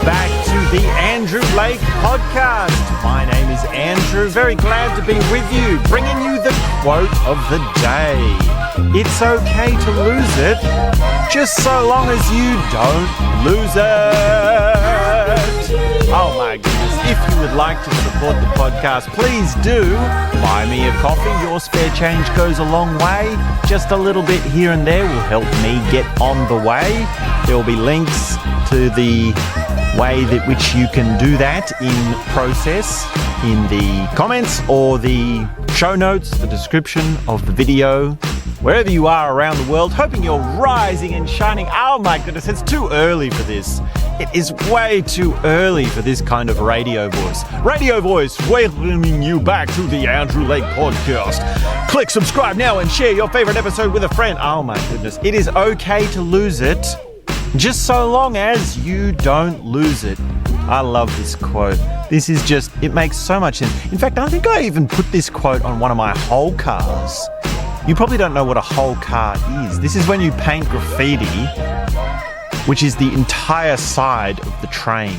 back to the Andrew Lake Podcast. My name is Andrew, very glad to be with you, bringing you the quote of the day. It's okay to lose it, just so long as you don't lose it. Oh my goodness, if you would like to support the podcast, please do buy me a coffee. Your spare change goes a long way. Just a little bit here and there will help me get on the way. There will be links to the way that which you can do that in process in the comments or the show notes, the description of the video, wherever you are around the world, hoping you're rising and shining. Oh my goodness, it's too early for this. It is way too early for this kind of radio voice. Radio voice welcoming you back to the Andrew Lake Podcast. Click subscribe now and share your favorite episode with a friend. Oh my goodness, it is okay to lose it, just so long as you don't lose it. I love this quote. This is just, it makes so much sense. In fact, I think I even put this quote on one of my whole cars. You probably don't know what a whole car is. This is when you paint graffiti, which is the entire side of the train.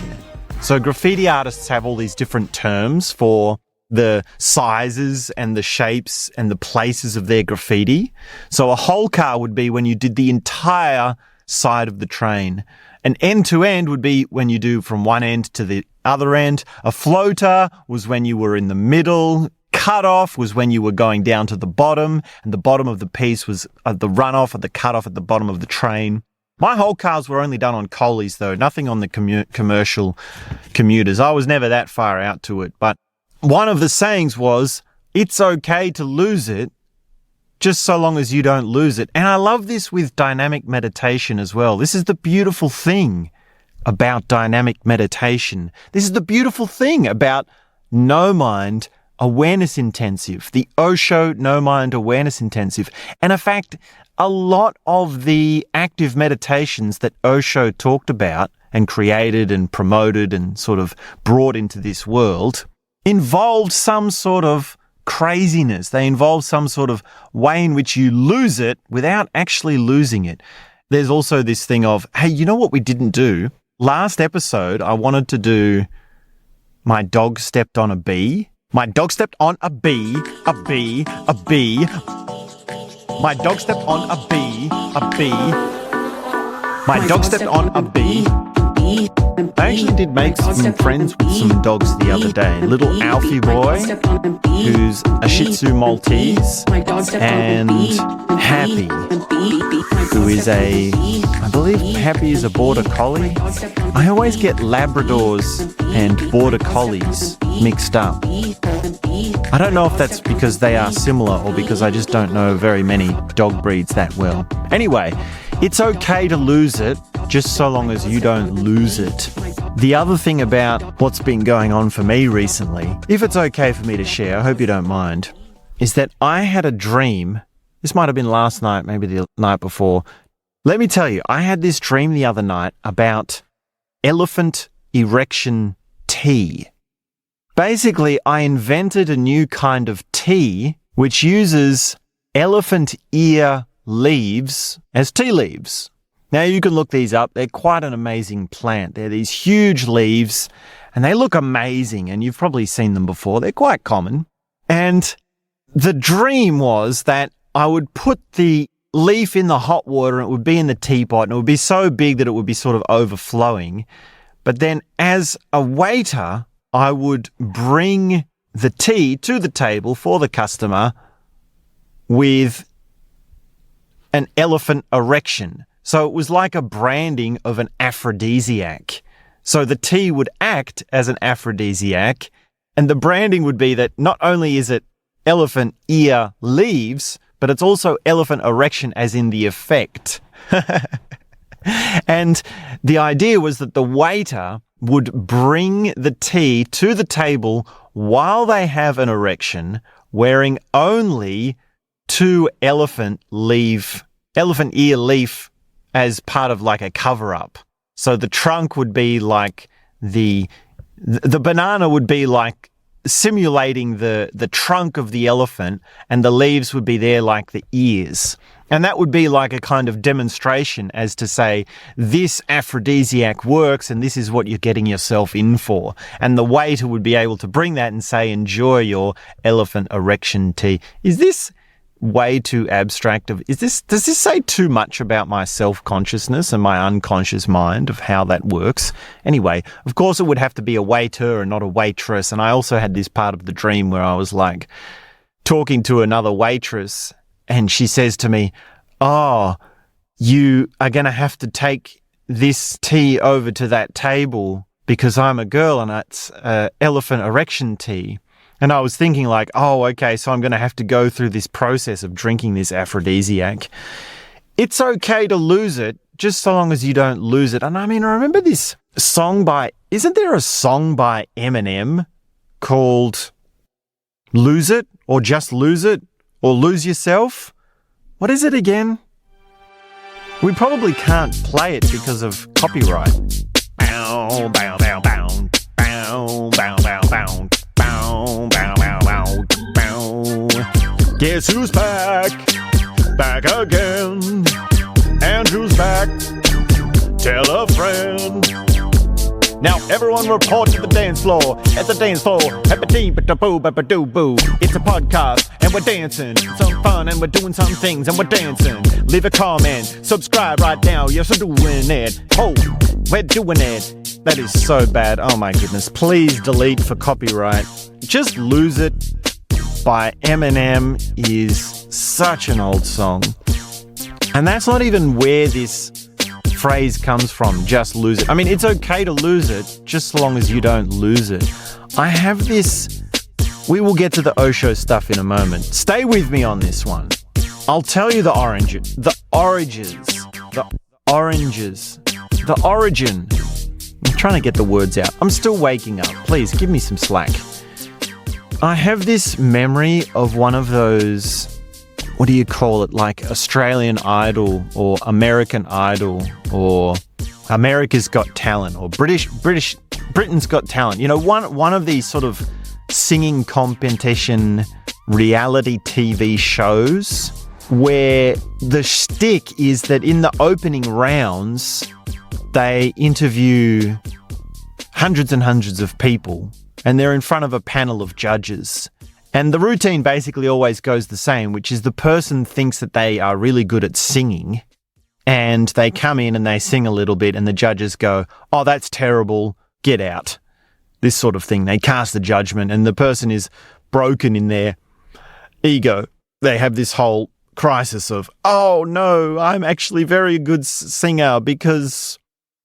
So graffiti artists have all these different terms for the sizes and the shapes and the places of their graffiti. So a whole car would be when you did the entire side of the train. An end-to-end would be when you do from one end to the other end. A floater was when you were in the middle. Cut-off was when you were going down to the bottom, and the bottom of the piece was the run-off or the cut-off at the bottom of the train. My whole cars were only done on Coleys, though, nothing on the commercial commuters. I was never that far out to it. But one of the sayings was, it's okay to lose it, just so long as you don't lose it. And I love this with dynamic meditation as well. This is the beautiful thing about dynamic meditation. This is the beautiful thing about No Mind Awareness Intensive, the Osho No Mind Awareness Intensive. And in fact, a lot of the active meditations that Osho talked about and created and promoted and sort of brought into this world involved some sort of craziness. They involve some sort of way in which you lose it without actually losing it. There's also this thing of, hey, you know what we didn't do? Last episode, I wanted to do my dog stepped on a bee. My dog stepped on a bee, a bee, a bee. My dog stepped on a bee, a bee. My dog stepped on a bee. I actually did make some friends with some dogs the other day. Little Alfie boy, who's a Shih Tzu Maltese, and Happy, who is I believe Happy is a Border Collie. I always get Labradors and Border Collies mixed up. I don't know if that's because they are similar or because I just don't know very many dog breeds that well. Anyway, it's okay to lose it, just so long as you don't lose it. The other thing about what's been going on for me recently, if it's okay for me to share, I hope you don't mind, is that I had a dream. This might have been last night, maybe the night before. Let me tell you, I had this dream the other night about elephant erection tea. Basically, I invented a new kind of tea which uses elephant ear leaves as tea leaves. Now, you can look these up. They're quite an amazing plant. They're these huge leaves, and they look amazing, and you've probably seen them before. They're quite common. And the dream was that I would put the leaf in the hot water, and it would be in the teapot, and it would be so big that it would be sort of overflowing. But then as a waiter, I would bring the tea to the table for the customer with an elephant erection. So it was like a branding of an aphrodisiac. So the tea would act as an aphrodisiac, and the branding would be that not only is it elephant ear leaves, but it's also elephant erection as in the effect. And the idea was that the waiter would bring the tea to the table while they have an erection, wearing only 2 elephant ear leaf as part of like a cover-up. So the trunk would be like the banana would be like simulating the trunk of the elephant, and the leaves would be there like the ears. And that would be like a kind of demonstration as to say, this aphrodisiac works and this is what you're getting yourself in for. And the waiter would be able to bring that and say, enjoy your elephant erection tea. Is this way too abstract? Does this say too much about my self-consciousness and my unconscious mind of how that works? Anyway, of course it would have to be a waiter and not a waitress. And I also had this part of the dream where I was like talking to another waitress, and she says to me, oh, you are going to have to take this tea over to that table because I'm a girl and it's elephant erection tea. And I was thinking like, oh, okay, so I'm going to have to go through this process of drinking this aphrodisiac. It's okay to lose it, just so long as you don't lose it. And I mean, I remember this song isn't there a song by Eminem called Lose It or Just Lose It? Or Lose Yourself? What is it again? We probably can't play it because of copyright. Bow, bow, bow, bow. Bow, bow, bow, bow. Bow, bow, bow, bow. Bow. Guess who's back? Back again. Andrew's back. Tell a friend. Now everyone report to the dance floor. At the dance floor, boo. It's a podcast and we're dancing. Some fun and we're doing some things and we're dancing. Leave a comment, subscribe right now. Yes, we're doing it. Oh, we're doing it. That is so bad. Oh my goodness. Please delete for copyright. Just Lose It by Eminem is such an old song. And that's not even where this phrase comes from, just lose it. I mean, it's okay to lose it, just so long as you don't lose it. I have this... We will get to the Osho stuff in a moment. Stay with me on this one. I'll tell you the origin. I'm trying to get the words out. I'm still waking up. Please, give me some slack. I have this memory of one of those... What do you call it? Like Australian Idol or American Idol or America's Got Talent or Britain's Got Talent. You know, one of these sort of singing competition reality TV shows where the shtick is that in the opening rounds, they interview hundreds and hundreds of people and they're in front of a panel of judges. And the routine basically always goes the same, which is the person thinks that they are really good at singing and they come in and they sing a little bit and the judges go, oh, that's terrible, get out. This sort of thing. They cast a judgment and the person is broken in their ego. They have this whole crisis of, oh no, I'm actually a very good singer because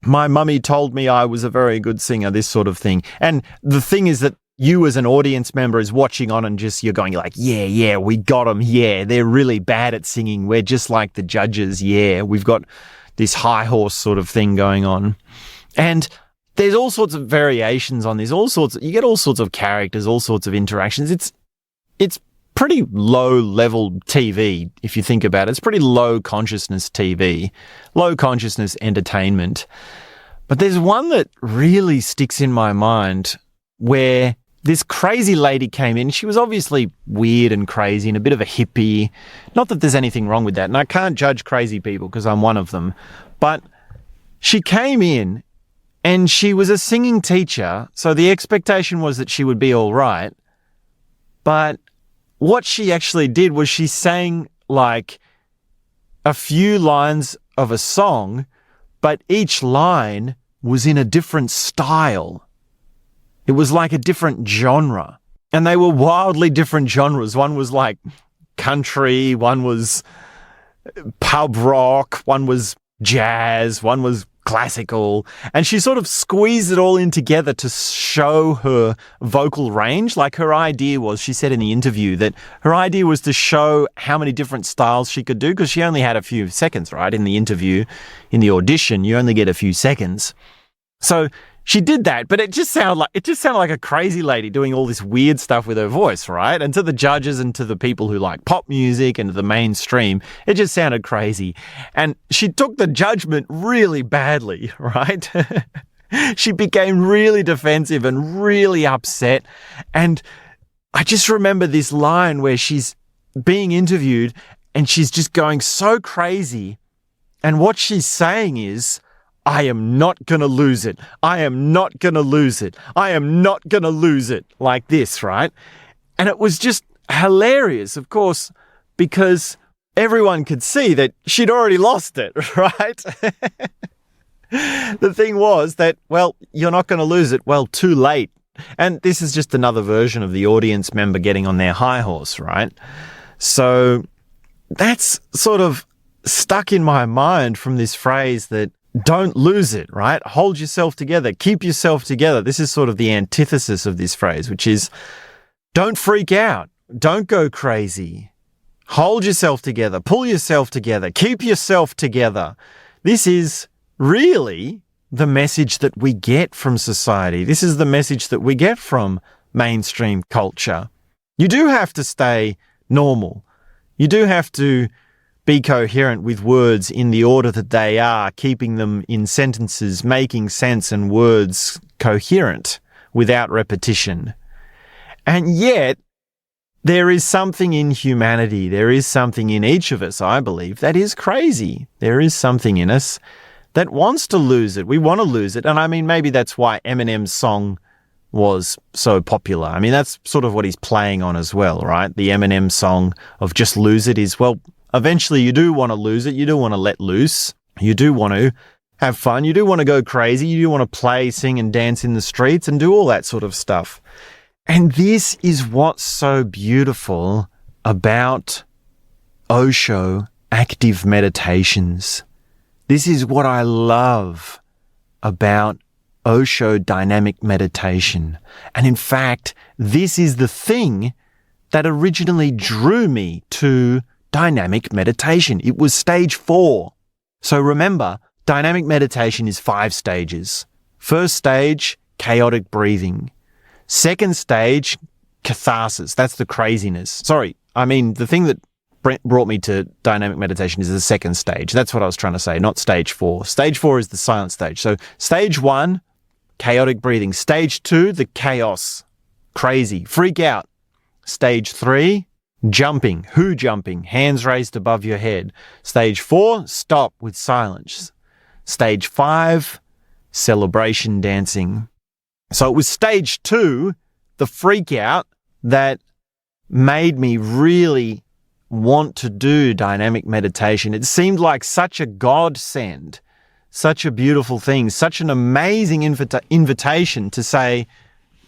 my mummy told me I was a very good singer, this sort of thing. And the thing is that you as an audience member is watching on and just you're going like, yeah, we got them. Yeah, they're really bad at singing. We're just like the judges. Yeah, we've got this high horse sort of thing going on. And there's all sorts of variations on this, you get all sorts of characters, all sorts of interactions. It's pretty low level TV if you think about it. It's pretty low consciousness TV, low consciousness entertainment. But there's one that really sticks in my mind where this crazy lady came in. She was obviously weird and crazy and a bit of a hippie. Not that there's anything wrong with that. And I can't judge crazy people because I'm one of them. But she came in and she was a singing teacher. So the expectation was that she would be all right. But what she actually did was she sang like a few lines of a song, but each line was in a different style. It was like a different genre. And they were wildly different genres. One was like country, one was pub rock, one was jazz, one was classical. And she sort of squeezed it all in together to show her vocal range. Like her idea was, she said in the interview that her idea was to show how many different styles she could do because she only had a few seconds, right? In the interview, in the audition, you only get a few seconds. So she did that, but it just sounded like a crazy lady doing all this weird stuff with her voice, right? And to the judges and to the people who like pop music and to the mainstream, it just sounded crazy. And she took the judgment really badly, right? she became really defensive and really upset. And I just remember this line where she's being interviewed and she's just going so crazy. And what she's saying is, I am not going to lose it. I am not going to lose it. I am not going to lose it. Like this, right? And it was just hilarious, of course, because everyone could see that she'd already lost it, right? The thing was that, well, you're not going to lose it. Well, too late. And this is just another version of the audience member getting on their high horse, right? So that's sort of stuck in my mind from this phrase that don't lose it, right? Hold yourself together. Keep yourself together. This is sort of the antithesis of this phrase, which is don't freak out. Don't go crazy. Hold yourself together. Pull yourself together. Keep yourself together. This is really the message that we get from society. This is the message that we get from mainstream culture. You do have to stay normal. You do have to be coherent with words in the order that they are, keeping them in sentences, making sense and words coherent without repetition. And yet, there is something in humanity, there is something in each of us, I believe, that is crazy. There is something in us that wants to lose it. We want to lose it. And I mean, maybe that's why Eminem's song was so popular. I mean, that's sort of what he's playing on as well, right? The Eminem song of Just Lose It is, well, eventually you do want to lose it. You do want to let loose. You do want to have fun. You do want to go crazy. You do want to play, sing and dance in the streets and do all that sort of stuff. And this is what's so beautiful about Osho active meditations. This is what I love about Osho dynamic meditation. And in fact, this is the thing that originally drew me to dynamic meditation. It was stage 4. So remember, dynamic meditation is 5 stages. First stage, chaotic breathing. Second stage, catharsis. That's the craziness. Sorry, I mean, the thing that brought me to dynamic meditation is the second stage. That's what I was trying to say, not stage 4. Stage 4 is the silent stage. So stage 1, chaotic breathing. Stage 2, the chaos. Crazy. Freak out. Stage 3, jumping. Who jumping? Hands raised above your head. Stage 4, stop with silence. Stage 5, celebration dancing. So it was stage 2, the freak out, that made me really want to do dynamic meditation. It seemed like such a godsend, such a beautiful thing, such an amazing invitation to say,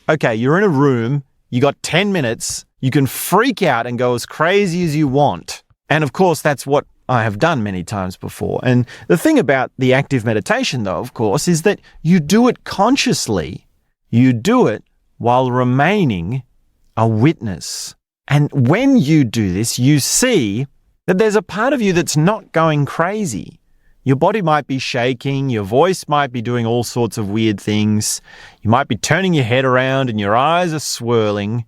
okay, you're in a room, you got 10 minutes, you can freak out and go as crazy as you want. And of course, that's what I have done many times before. And the thing about the active meditation, though, of course, is that you do it consciously. You do it while remaining a witness. And when you do this, you see that there's a part of you that's not going crazy. Your body might be shaking, your voice might be doing all sorts of weird things, you might be turning your head around and your eyes are swirling,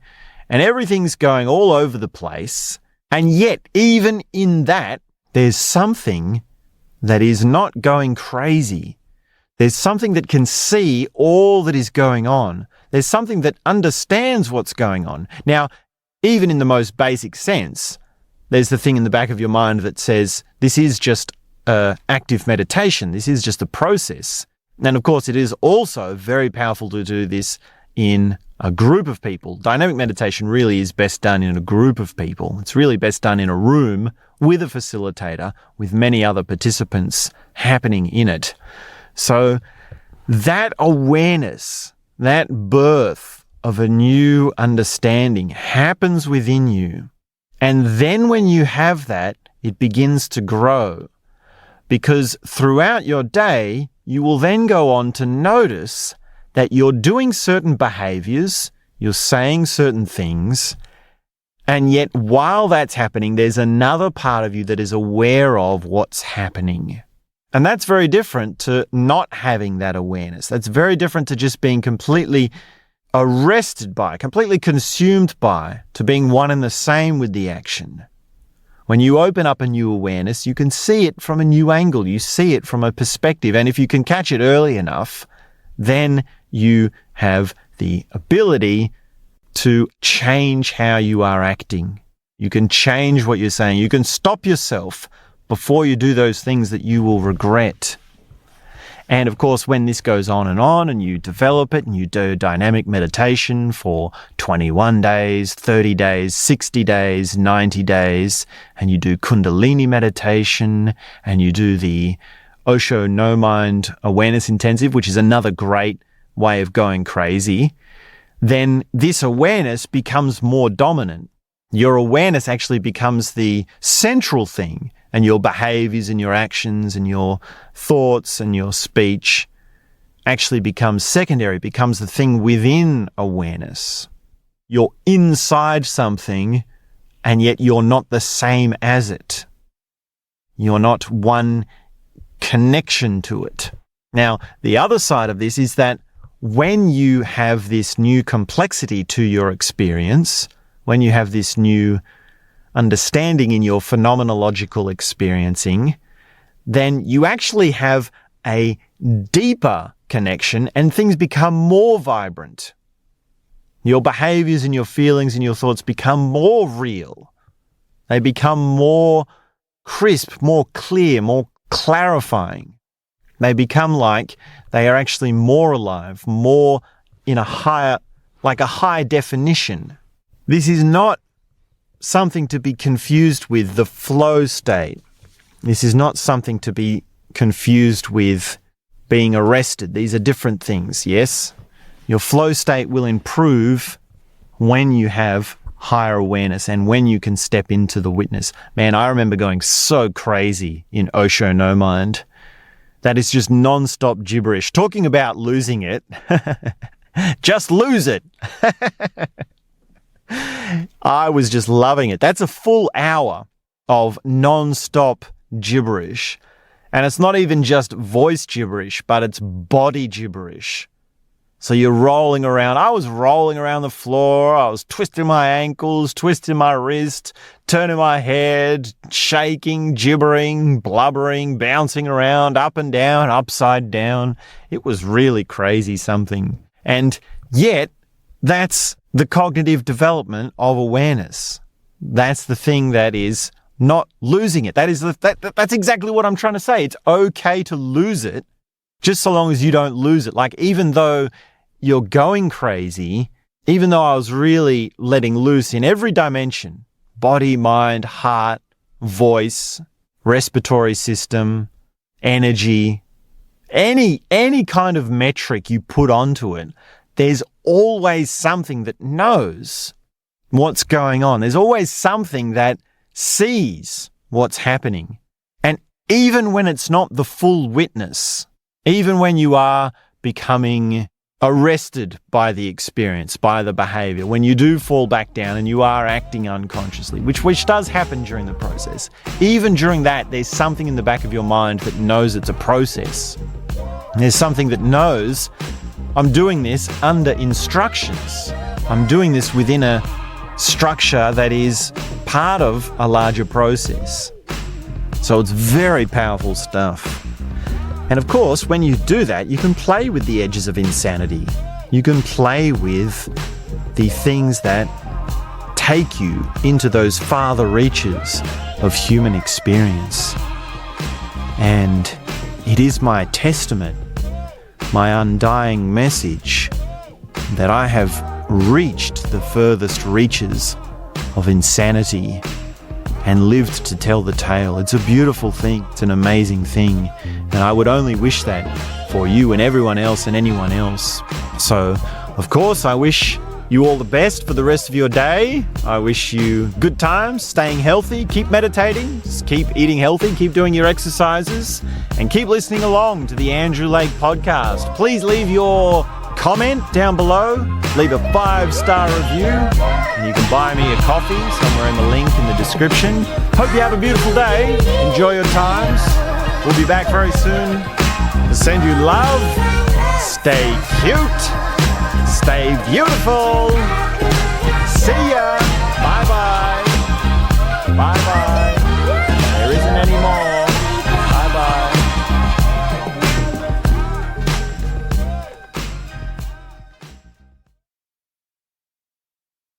and everything's going all over the place. And yet, even in that, there's something that is not going crazy. There's something that can see all that is going on. There's something that understands what's going on. Now, even in the most basic sense, there's the thing in the back of your mind that says, this is just active meditation. This is just a process. And of course, it is also very powerful to do this in a group of people. Dynamic meditation really is best done in a group of people. It's really best done in a room with a facilitator, with many other participants happening in it. So that awareness, that birth of a new understanding happens within you. And then when you have that, it begins to grow. Because throughout your day, you will then go on to notice that you're doing certain behaviors, you're saying certain things, and yet while that's happening, there's another part of you that is aware of what's happening. And that's very different to not having that awareness. That's very different to just being completely arrested by, completely consumed by, to being one and the same with the action. When you open up a new awareness, you can see it from a new angle. You see it from a perspective. And if you can catch it early enough, then you have the ability to change how you are acting. You can change what you're saying. You can stop yourself before you do those things that you will regret. And of course, when this goes on and you develop it and you do dynamic meditation for 21 days, 30 days, 60 days, 90 days, and you do Kundalini meditation and you do the Osho No Mind Awareness Intensive, which is another great way of going crazy, then this awareness becomes more dominant. Your awareness actually becomes the central thing, and your behaviors and your actions and your thoughts and your speech actually becomes secondary, becomes the thing within awareness. You're inside something, and yet you're not the same as it. You're not one connection to it. Now, the other side of this is that when you have this new complexity to your experience, when you have this new understanding in your phenomenological experiencing, then you actually have a deeper connection and things become more vibrant. Your behaviors and your feelings and your thoughts become more real. They become more crisp, more clear, more clarifying. They become like they are actually more alive, more in a higher, like a high definition. This is not something to be confused with the flow state. This is not something to be confused with being arrested. These are different things, yes? Your flow state will improve when you have higher awareness and when you can step into the witness. Man, I remember going so crazy in Osho No Mind. That is just non-stop gibberish. Talking about losing it, just lose it. I was just loving it. That's a full hour of non-stop gibberish. And it's not even just voice gibberish, but it's body gibberish. So you're rolling around. I was rolling around the floor. I was twisting my ankles, twisting my wrist, turning my head, shaking, gibbering, blubbering, bouncing around, up and down, upside down. It was really crazy something. And yet, that's the cognitive development of awareness. That's the thing that is not losing it. That's exactly what I'm trying to say. It's okay to lose it, just so long as you don't lose it. Like, even though you're going crazy, even though I was really letting loose in every dimension, body, mind, heart, voice, respiratory system, energy, any kind of metric you put onto it, there's always something that knows what's going on. There's always something that sees what's happening. And even when it's not the full witness, even when you are becoming arrested by the experience, by the behavior, when you do fall back down and you are acting unconsciously, which does happen during the process, even during that, there's something in the back of your mind that knows it's a process. There's something that knows, I'm doing this under instructions. I'm doing this within a structure that is part of a larger process. So it's very powerful stuff. And of course, when you do that, you can play with the edges of insanity. You can play with the things that take you into those farther reaches of human experience. And it is my testament, my undying message, that I have reached the furthest reaches of insanity and lived to tell the tale. It's a beautiful thing. It's an amazing thing. And I would only wish that for you and everyone else and anyone else. So, of course, I wish you all the best for the rest of your day. I wish you good times, staying healthy, keep meditating, just keep eating healthy, keep doing your exercises, and keep listening along to the Andrew Lake podcast. Please leave your comment down below, leave a 5-star review, and you can buy me a coffee somewhere in the link in the description. Hope you have a beautiful day. Enjoy your times. We'll be back very soon to send you love. Stay cute. Stay beautiful.